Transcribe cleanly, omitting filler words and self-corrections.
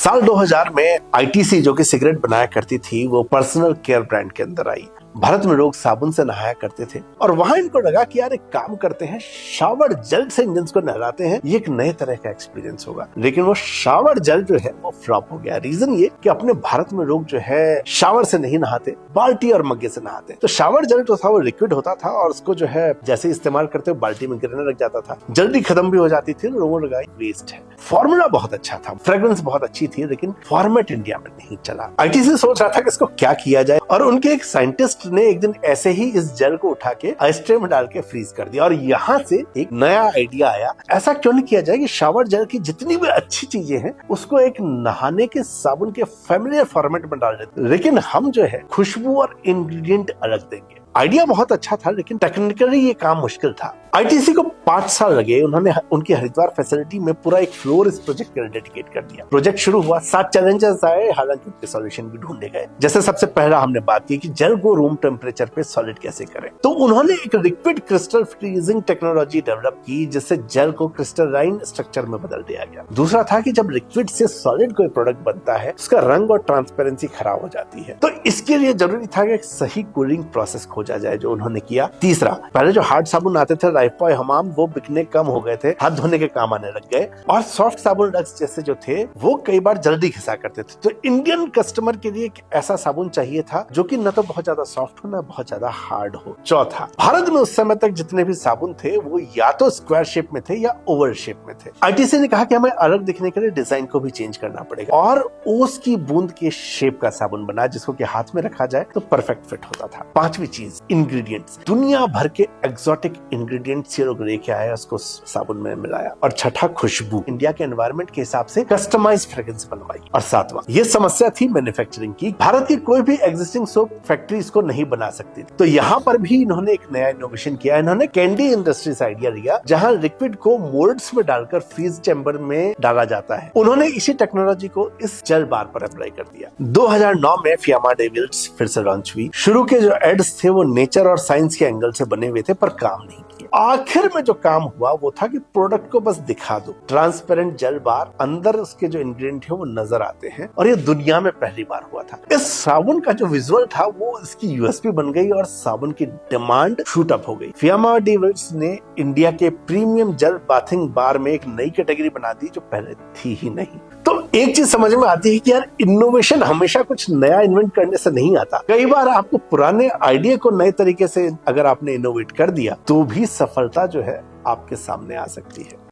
साल 2000 में आईटीसी जो कि सिगरेट बनाया करती थी वो पर्सनल केयर ब्रांड के अंदर आई। भारत में लोग साबुन से नहाया करते थे और वहां इनको लगा कि यार एक काम करते हैं, शावर जेल से इंजन को नहलाते हैं, ये एक नए तरह का एक्सपीरियंस होगा। लेकिन वो शावर जेल जो है वो फ्लॉप हो गया। रीजन ये कि अपने भारत में लोग जो है शावर से नहीं नहाते, बाल्टी और मग्गे से नहाते। तो शावर जेल जो था वो लिक्विड होता था और उसको जो है जैसे इस्तेमाल करते हुए बाल्टी में गिरने लग जाता था, जल्दी खत्म भी हो जाती थी। लोगों ने लगा वेस्ट है। फॉर्मूला बहुत अच्छा था, फ्रेग्रेंस बहुत अच्छी थी, लेकिन फॉर्मेट इंडिया में नहीं चला। आईटीसी सोच रहा था कि इसको क्या किया जाए और उनके एक साइंटिस्ट ने एक दिन ऐसे ही इस जेल को उठा के आइस ट्रे में डाल के फ्रीज कर दिया और यहाँ से एक नया आइडिया आया, ऐसा क्यों नहीं किया जाए कि शावर जेल की जितनी भी अच्छी चीजें हैं उसको एक नहाने के साबुन के फैमिलियर फॉर्मेट में डाल देते, लेकिन हम जो है खुशबू और इंग्रेडिएंट अलग देंगे। आइडिया बहुत अच्छा था लेकिन टेक्निकली ये काम मुश्किल था। आईटीसी को 5 साल लगे। उन्होंने उनकी हरिद्वार फैसिलिटी में पूरा एक फ्लोर इस प्रोजेक्ट के लिए डेडिकेट कर दिया। प्रोजेक्ट शुरू हुआ, 7 चैलेंजेस आए, हालांकि उनके सॉल्यूशन भी ढूंढे गए। जैसे सबसे पहला हमने बात की कि जेल को रूम टेम्परेचर पे सॉलिड कैसे करें, तो उन्होंने एक liquid crystal freezing technology develop की जिससे जेल को क्रिस्टलाइन स्ट्रक्चर में बदल दिया गया। दूसरा था कि जब लिक्विड से सॉलिड कोई प्रोडक्ट बनता है उसका रंग और ट्रांसपेरेंसी खराब हो जाती है, तो इसके लिए जरूरी था कि एक सही कूलिंग प्रोसेस खोजा जाए, जो उन्होंने किया। तीसरा, पहले जो हार्ड साबुन आते थे लाइफबॉय हमाम, वो बिकने कम हो गए थे, हाथ धोने के काम आने लग गए और सॉफ्ट साबुन लक्स जैसे जो थे वो कई बार जल्दी घिसा करते थे। तो इंडियन कस्टमर के लिए एक ऐसा साबुन चाहिए था जो कि न तो बहुत ज्यादा सॉफ्ट हो न बहुत ज्यादा हार्ड हो। चौथा, भारत में उस समय तक जितने भी साबुन थे वो या तो स्क्वायर शेप में थे या ओवल शेप में थे। आईटीसी ने कहा कि हमें अलग दिखने के लिए डिजाइन को भी चेंज करना पड़ेगा और ओस की बूंद के शेप का साबुन बना जिसको कि हाथ में रखा जाए तो परफेक्ट फिट होता था। पांचवी चीज, इंग्रेडिएंट्स। दुनिया भर के एक्सोटिक इंग्रेडिएंट्स ये लोग लेके आए, उसको साबुन में मिलाया। और छठा, खुशबू। इंडिया के एनवायरनमेंट के हिसाब से कस्टमाइज फ्रेग्रेंस बनवाई। और सातवां, ये समस्या थी मैन्युफैक्चरिंग की। भारत की कोई भी एग्जिस्टिंग सोप फैक्ट्री इसको नहीं बना सकती, तो यहाँ पर भी इन्होंने एक नया इनोवेशन किया। इन्होंने कैंडी इंडस्ट्री से आइडिया लिया जहाँ लिक्विड को मोल्ड्स में डालकर फ्रीज चैम्बर में डाला जाता है। उन्होंने इसी टेक्नोलॉजी को इस जेल बार पर अप्लाई कर दिया। 2009 में फियामा डेविल्स फिर से लॉन्च हुई। शुरू के जो एड्स थे वो नेचर और साइंस के एंगल से बने हुए थे पर काम नहीं किए। आखिर में जो काम हुआ वो था कि प्रोडक्ट को बस दिखा दो, ट्रांसपेरेंट जेल बार, अंदर उसके जो इंग्रेडिएंट है वो नजर आते हैं और ये दुनिया में पहली बार हुआ था। इस साबुन का जो विजुअल था वो इसकी यूएसपी बन गई और साबुन की डिमांड शूट अप हो गई। फियामा डेविल्स ने इंडिया के प्रीमियम जेल बाथिंग बार में एक नई कैटेगरी बना दी जो पहले थी ही नहीं। तो एक चीज समझ में आती है कि यार इनोवेशन हमेशा कुछ नया इन्वेंट करने से नहीं आता। कई बार आपको पुराने आइडिया को नए तरीके से अगर आपने इनोवेट कर दिया तो भी सफलता जो है आपके सामने आ सकती है।